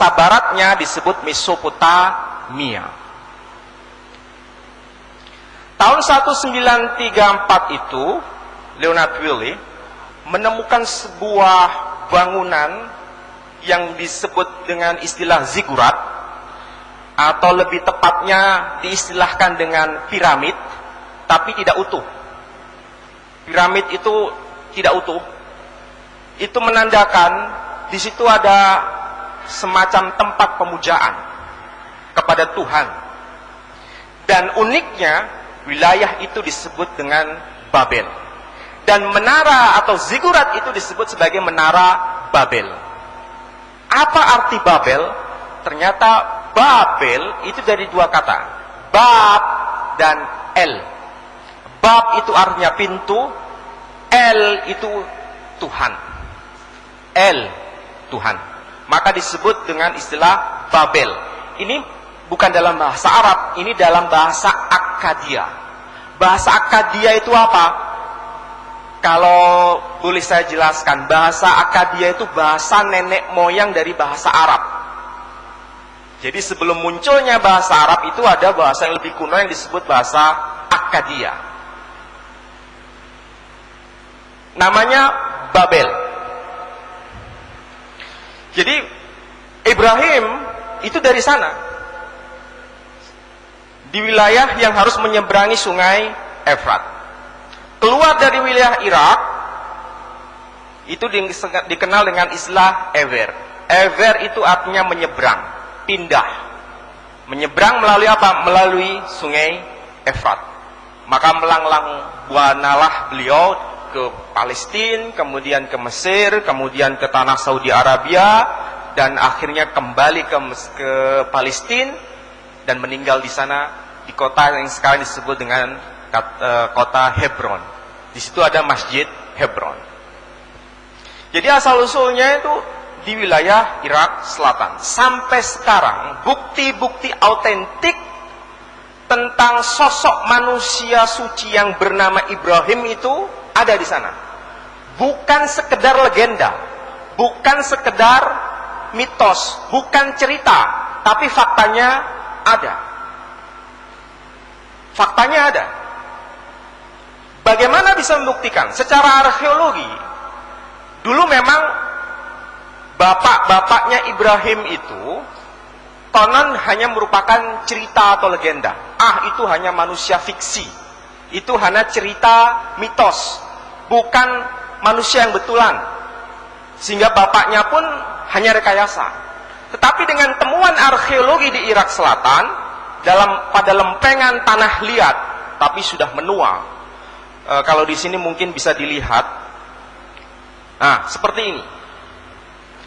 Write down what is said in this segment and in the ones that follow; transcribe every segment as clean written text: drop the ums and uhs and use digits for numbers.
peta baratnya disebut Mesopotamia. Tahun 1934 itu Leonard Wiley menemukan sebuah bangunan yang disebut dengan istilah zigurat, atau lebih tepatnya diistilahkan dengan piramid, tapi tidak utuh. Piramid itu tidak utuh. Itu menandakan di situ ada semacam tempat pemujaan kepada Tuhan. Dan uniknya, wilayah itu disebut dengan Babel. Dan menara atau zigurat itu disebut sebagai menara Babel. Apa arti Babel? Ternyata Babel itu dari dua kata, Bab dan El. Bab itu artinya pintu, El itu Tuhan. El, Tuhan. Maka disebut dengan istilah Babel. Ini bukan dalam bahasa Arab, ini dalam bahasa Akkadia. Bahasa Akkadia itu apa? Kalau boleh saya jelaskan, bahasa Akkadia itu bahasa nenek moyang dari bahasa Arab. Jadi sebelum munculnya bahasa Arab itu ada bahasa yang lebih kuno yang disebut bahasa Akkadia. Namanya Babel. Jadi Ibrahim itu dari sana, di wilayah yang harus menyeberangi sungai Efrat. Keluar dari wilayah Irak, itu dikenal dengan istilah Ewer. Ewer itu artinya menyeberang, pindah. Menyeberang melalui apa? Melalui sungai Efrat. Maka melanglang buanalah beliau ke Palestina, kemudian ke Mesir, kemudian ke tanah Saudi Arabia, dan akhirnya kembali ke Palestina dan meninggal di sana di kota yang sekarang disebut dengan kota Hebron. Di situ ada Masjid Hebron. Jadi asal usulnya itu di wilayah Irak Selatan. Sampai sekarang bukti-bukti autentik tentang sosok manusia suci yang bernama Ibrahim itu ada di sana. Bukan sekedar legenda, bukan sekedar mitos, bukan cerita, tapi faktanya ada. Faktanya ada. Bagaimana bisa membuktikan? Secara arkeologi, dulu memang bapak-bapaknya Ibrahim itu konon hanya merupakan cerita atau legenda. Itu hanya manusia fiksi. Itu hanya cerita mitos, bukan manusia yang betulan. Sehingga bapaknya pun hanya rekayasa. Tetapi dengan temuan arkeologi di Irak Selatan, pada lempengan tanah liat, tapi sudah menua. Kalau di sini mungkin bisa dilihat. Nah, seperti ini.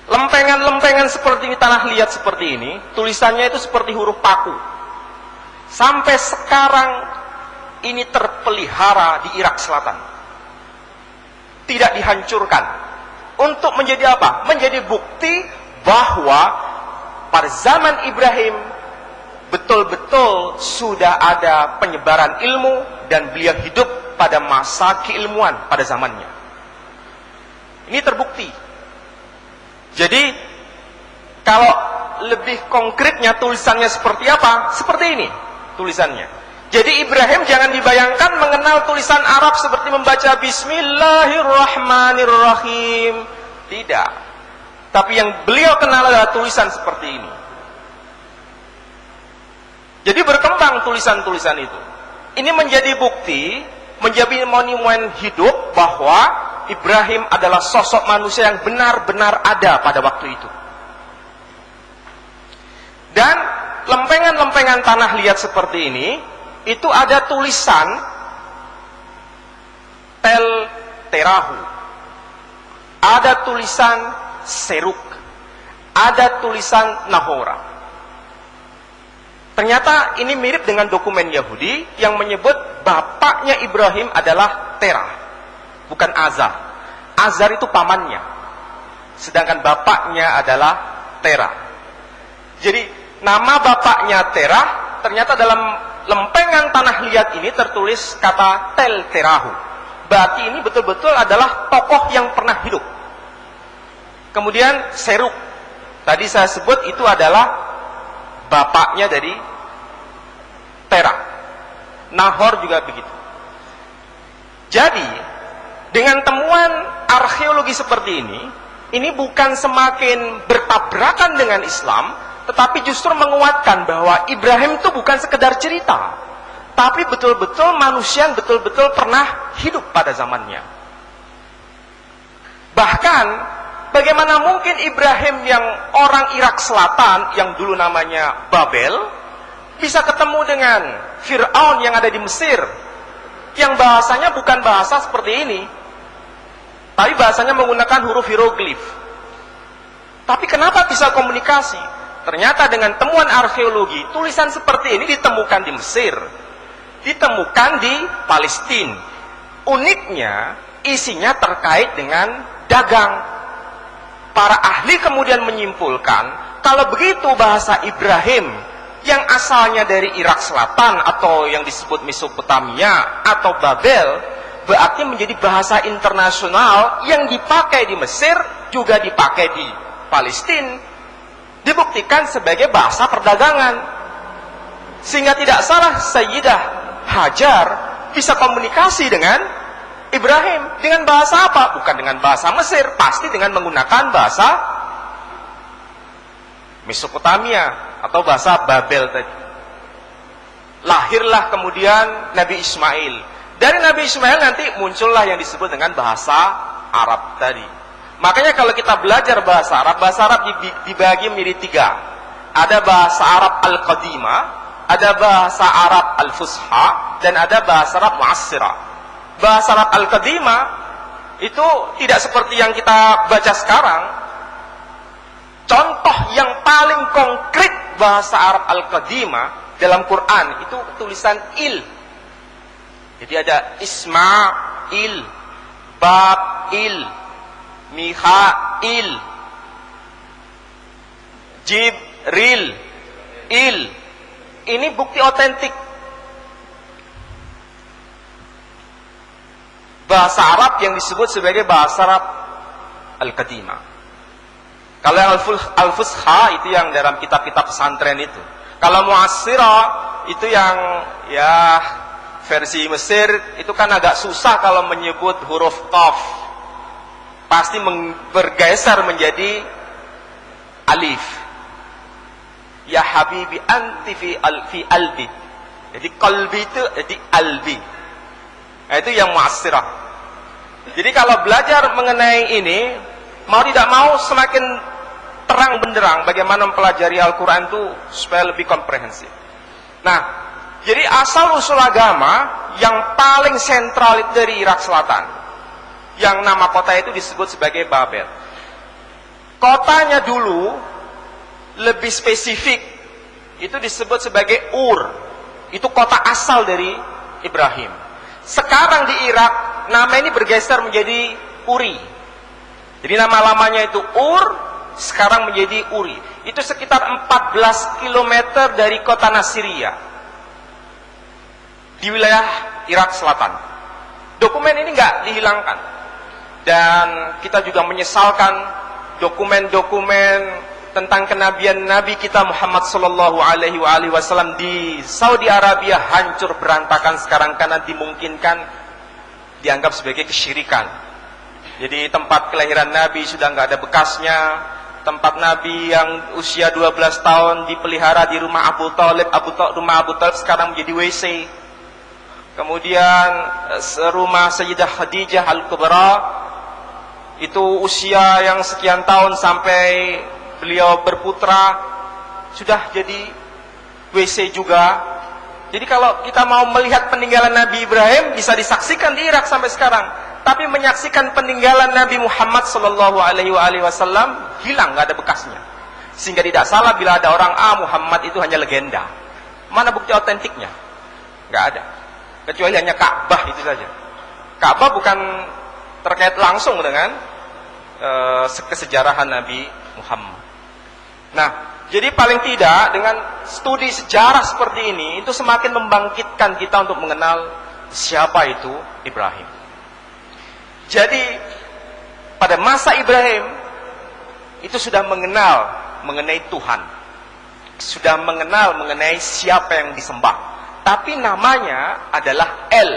Lempengan-lempengan seperti ini, tanah liat seperti ini, tulisannya itu seperti huruf paku. Sampai sekarang ini terpelihara di Irak Selatan. Tidak dihancurkan. Untuk menjadi apa? Menjadi bukti bahwa pada zaman Ibrahim betul-betul sudah ada penyebaran ilmu dan beliau hidup pada masa keilmuan pada zamannya. Ini terbukti. Jadi kalau lebih konkretnya tulisannya seperti apa? Seperti ini tulisannya. Jadi Ibrahim jangan dibayangkan mengenal tulisan Arab seperti membaca Bismillahirrahmanirrahim. Tidak. Tapi yang beliau kenal adalah tulisan seperti ini. Jadi berkembang tulisan-tulisan itu. Ini menjadi bukti, menjadi monumen hidup bahwa Ibrahim adalah sosok manusia yang benar-benar ada pada waktu itu. Dan lempengan-lempengan tanah liat seperti ini, itu ada tulisan Tel Terahu, ada tulisan Seruk, ada tulisan Nahora. Ternyata ini mirip dengan dokumen Yahudi yang menyebut bapaknya Ibrahim adalah Terah, bukan Azar. Azar itu pamannya, sedangkan bapaknya adalah Terah. Jadi nama bapaknya Terah, ternyata dalam lempengan tanah liat ini tertulis kata Tel Terahu. Berarti ini betul-betul adalah tokoh yang pernah hidup. Kemudian Seruk. Tadi saya sebut itu adalah bapaknya dari Terah. Nahor juga begitu. Jadi, dengan temuan arkeologi seperti ini bukan semakin bertabrakan dengan Islam, tetapi justru menguatkan bahwa Ibrahim itu bukan sekedar cerita, tapi betul-betul manusia yang betul-betul pernah hidup pada zamannya. Bahkan, bagaimana mungkin Ibrahim yang orang Irak Selatan, yang dulu namanya Babel, bisa ketemu dengan Fir'aun yang ada di Mesir, yang bahasanya bukan bahasa seperti ini, tapi bahasanya menggunakan huruf hieroglif. Tapi kenapa bisa komunikasi? Ternyata dengan temuan arkeologi, tulisan seperti ini ditemukan di Mesir, ditemukan di Palestina. Uniknya, isinya terkait dengan dagang. Para ahli kemudian menyimpulkan, kalau begitu bahasa Ibrahim yang asalnya dari Irak Selatan atau yang disebut Mesopotamia atau Babel, berarti menjadi bahasa internasional yang dipakai di Mesir, juga dipakai di Palestina, dibuktikan sebagai bahasa perdagangan. Sehingga tidak salah Sayyidah Hajar bisa komunikasi dengan Ibrahim. Dengan bahasa apa? Bukan dengan bahasa Mesir, pasti dengan menggunakan bahasa Mesopotamia atau bahasa Babel tadi. Lahirlah kemudian Nabi Ismail. Dari Nabi Ismail nanti muncullah yang disebut dengan bahasa Arab tadi. Makanya kalau kita belajar bahasa Arab dibagi menjadi 3. Ada bahasa Arab Al-Qadimah, ada bahasa Arab Al-Fusha, dan ada bahasa Arab Mu'assirah. Bahasa Arab Al-Qadimah itu tidak seperti yang kita baca sekarang. Contoh yang paling konkret bahasa Arab Al-Qadimah dalam Quran itu tulisan il. Jadi ada Ismail, Babil, Mikhail, Jibril, il. Ini bukti otentik. Bahasa Arab yang disebut sebagai bahasa Arab Al-Qadimah. Kalau yang Al-Fusha itu yang dalam kitab-kitab pesantren itu. Kalau Mu'assirah itu yang ya versi Mesir, itu kan agak susah kalau menyebut huruf Qaf. Pasti bergeser menjadi alif. Ya habibi anti fi albi. Jadi qalbi itu jadi albi. Nah, itu yang Mu'assirah. Jadi kalau belajar mengenai ini, mau tidak mau semakin terang benderang bagaimana mempelajari Al-Quran itu supaya lebih komprehensif. Nah, jadi asal usul agama yang paling sentral itu dari Irak Selatan, yang nama kota itu disebut sebagai Babel. Kotanya dulu lebih spesifik itu disebut sebagai Ur. Itu kota asal dari Ibrahim. Sekarang di Irak nama ini bergeser menjadi Uri. Jadi nama lamanya itu Ur, sekarang menjadi Uri. Itu sekitar 14 km dari kota Nasiria di wilayah Irak Selatan. Dokumen ini nggak dihilangkan, dan kita juga menyesalkan dokumen-dokumen tentang kenabian Nabi kita Muhammad Sallallahu Alaihi Wasallam di Saudi Arabia hancur berantakan sekarang karena dimungkinkan dianggap sebagai kesyirikan. Jadi tempat kelahiran Nabi sudah nggak ada bekasnya. Tempat Nabi yang usia 12 tahun dipelihara di rumah Abu Talib, rumah Abu Talib sekarang menjadi WC. Kemudian rumah Sayyidah Khadijah Al-Kubra itu usia yang sekian tahun sampai beliau berputra sudah jadi WC juga. Jadi kalau kita mau melihat peninggalan Nabi Ibrahim bisa disaksikan di Irak sampai sekarang. Tapi menyaksikan peninggalan Nabi Muhammad Sallallahu Alaihi Wasallam hilang, nggak ada bekasnya. Sehingga tidak salah bila ada orang Muhammad itu hanya legenda. Mana bukti otentiknya? Nggak ada. Kecuali hanya Ka'bah itu saja. Ka'bah bukan terkait langsung dengan kesejarahan Nabi Muhammad. Nah, jadi paling tidak dengan studi sejarah seperti ini itu semakin membangkitkan kita untuk mengenal siapa itu Ibrahim. Jadi pada masa Ibrahim itu sudah mengenal mengenai Tuhan, sudah mengenal mengenai siapa yang disembah, tapi namanya adalah El,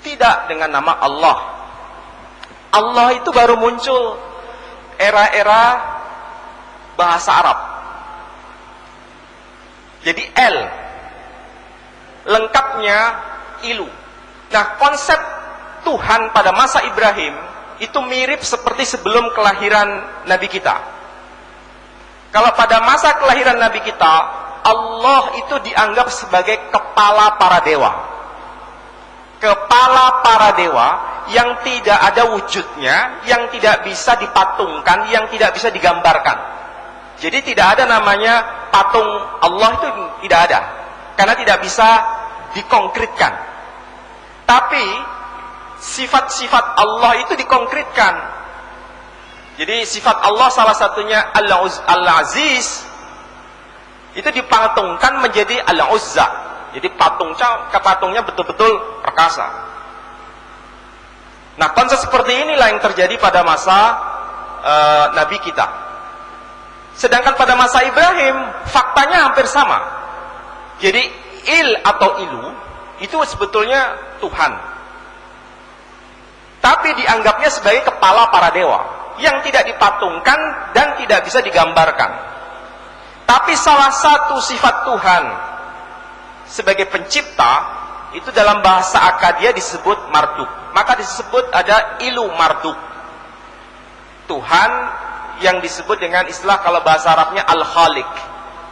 tidak dengan nama Allah. Allah itu baru muncul era-era bahasa Arab. Jadi El, lengkapnya Ilu. Nah, konsep Tuhan pada masa Ibrahim itu mirip seperti sebelum kelahiran Nabi kita. Kalau pada masa kelahiran Nabi kita, Allah itu dianggap sebagai kepala para dewa. Kepala para dewa yang tidak ada wujudnya, yang tidak bisa dipatungkan, yang tidak bisa digambarkan. Jadi tidak ada namanya patung Allah, itu tidak ada, karena tidak bisa dikonkretkan. Tapi sifat-sifat Allah itu dikonkretkan. Jadi sifat Allah salah satunya Al-Aziz, itu dipatungkan menjadi Al-Uzza. Jadi patungnya betul-betul perkasa. Nah, konsep seperti inilah yang terjadi pada masa Nabi kita. Sedangkan pada masa Ibrahim, faktanya hampir sama. Jadi Il atau Ilu itu sebetulnya Tuhan, tapi dianggapnya sebagai kepala para dewa yang tidak dipatungkan dan tidak bisa digambarkan. Tapi salah satu sifat Tuhan sebagai pencipta itu dalam bahasa Akadia disebut Marduk. Maka disebut ada Ilu Marduk, Tuhan yang disebut dengan istilah kalau bahasa Arabnya Al-Khaliq.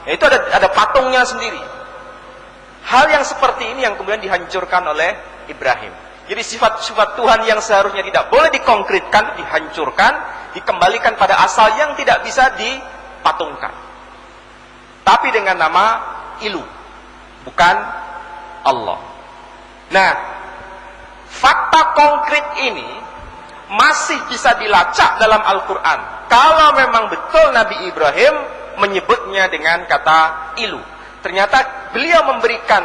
Itu ada patungnya sendiri. Hal yang seperti ini yang kemudian dihancurkan oleh Ibrahim. Jadi sifat-sifat Tuhan yang seharusnya tidak boleh dikonkretkan, dihancurkan, dikembalikan pada asal yang tidak bisa dipatungkan. Tapi dengan nama Ilu, bukan Allah. Nah, fakta konkret ini masih bisa dilacak dalam Al-Quran. Kalau memang betul Nabi Ibrahim menyebutnya dengan kata Ilu. Ternyata beliau memberikan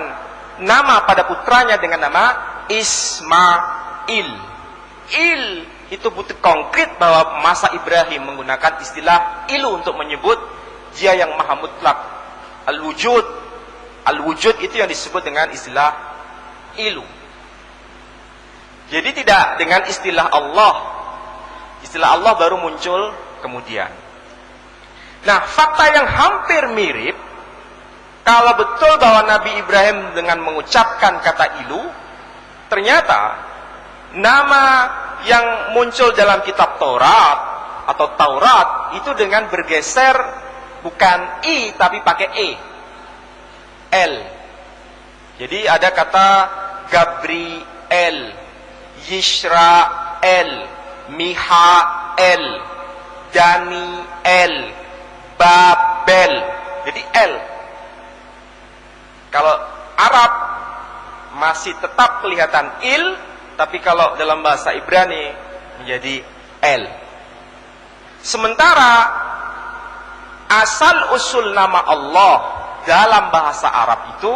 nama pada putranya dengan nama Ismail. Il itu bukti konkret bahwa masa Ibrahim menggunakan istilah Ilu untuk menyebut Dia yang maha mutlak, Al-Wujud. Al-Wujud itu yang disebut dengan istilah Ilu. Jadi tidak dengan istilah Allah. Istilah Allah baru muncul kemudian. Nah, fakta yang hampir mirip, kalau betul bahwa Nabi Ibrahim dengan mengucapkan kata Ilu, ternyata nama yang muncul dalam kitab Taurat atau Taurat itu dengan bergeser bukan I tapi pakai E, L. Jadi ada kata Gabriel, Yisrael, Mihael, Daniel, Babel. Jadi L. Kalau Arab masih tetap kelihatan Il, tapi kalau dalam bahasa Ibrani menjadi L. Sementara asal usul nama Allah dalam bahasa Arab itu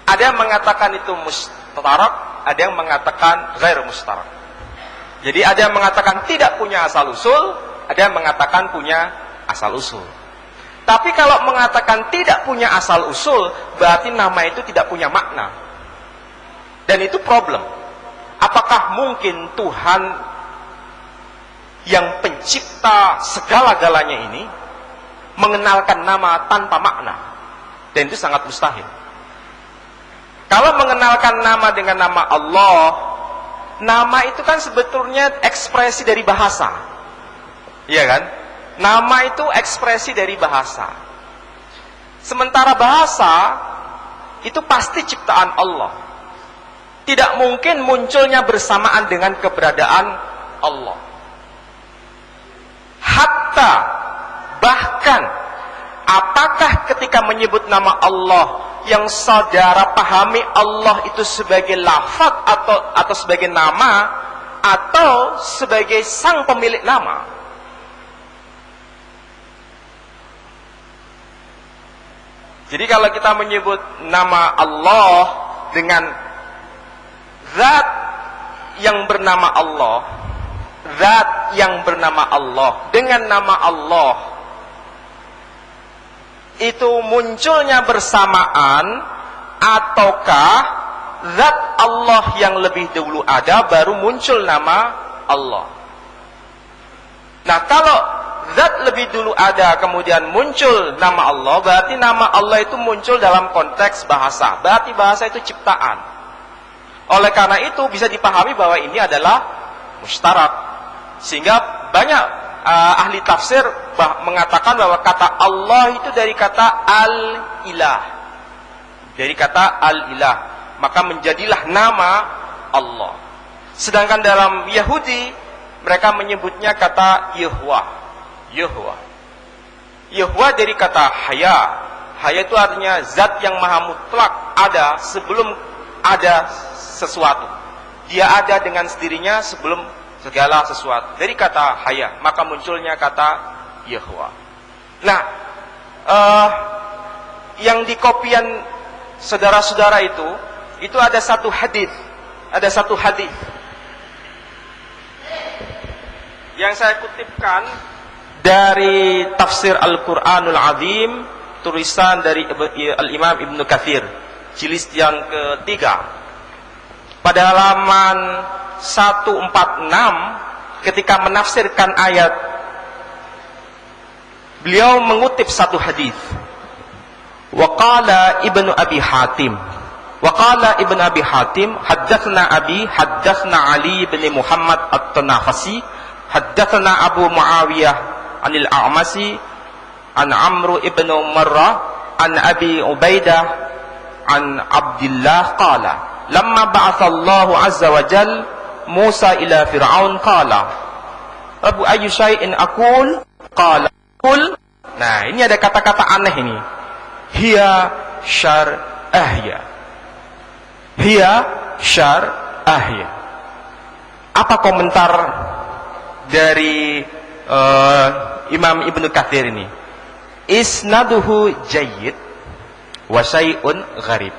ada yang mengatakan itu mustarak, ada yang mengatakan ghair mustarak. Jadi ada yang mengatakan tidak punya asal usul, ada yang mengatakan punya asal usul. Tapi kalau mengatakan tidak punya asal usul, berarti nama itu tidak punya makna. Dan itu problem. Apakah mungkin Tuhan yang pencipta segala-galanya ini mengenalkan nama tanpa makna? Dan itu sangat mustahil. Kalau mengenalkan nama dengan nama Allah, nama itu kan sebetulnya ekspresi dari bahasa. Iya kan? Nama itu ekspresi dari bahasa. Sementara bahasa itu pasti ciptaan Allah. Tidak mungkin munculnya bersamaan dengan keberadaan Allah. Hatta bahkan apakah ketika menyebut nama Allah yang saudara pahami Allah itu sebagai lafaz atau sebagai nama atau sebagai sang pemilik nama? Jadi kalau kita menyebut nama Allah dengan zat yang bernama Allah, zat zat yang bernama Allah. Dengan nama Allah itu munculnya bersamaan, ataukah zat Allah yang lebih dahulu ada baru muncul nama Allah? Nah, kalau zat lebih dulu ada kemudian muncul nama Allah, berarti nama Allah itu muncul dalam konteks bahasa. Berarti bahasa itu ciptaan. Oleh karena itu bisa dipahami bahwa ini adalah mustarak. Sehingga banyak ahli tafsir mengatakan bahwa kata Allah itu dari kata al-ilah. Dari kata al-ilah. Maka menjadilah nama Allah. Sedangkan dalam Yahudi mereka menyebutnya kata Yahweh. Yahweh dari kata haya. Haya itu artinya zat yang maha mutlak, ada sebelum ada sesuatu. Dia ada dengan sendirinya sebelum segala sesuatu. Dari kata haya, maka munculnya kata Yahweh. Nah, yang di kopian saudara-saudara itu ada satu hadis. Ada satu hadis yang saya kutipkan dari tafsir Al-Quranul Azim, tulisan dari Al-Imam Ibnu Katsir, jilid yang ketiga, pada halaman 146, ketika menafsirkan ayat, beliau mengutip satu hadis. Waqala Ibnu Abi Hatim, haddatsna Abi, haddatsna Ali bin Muhammad At-Tanafasi, haddatsana Abu Muawiyah anil A'masi an Amr ibn Marrah an Abi Ubaidah an Abdullah qala lamma ba'atha Allah azza wa jal Musa ila Fir'aun qala Abu ayyu syai'in aqul qala qul. Nah, ini ada kata-kata aneh ini. Hiya syar ahya. Hiya syar ahya. Apa komentar dari Imam Ibnu Katsir ini? Isnaduhu jayyid wa syai'un gharib.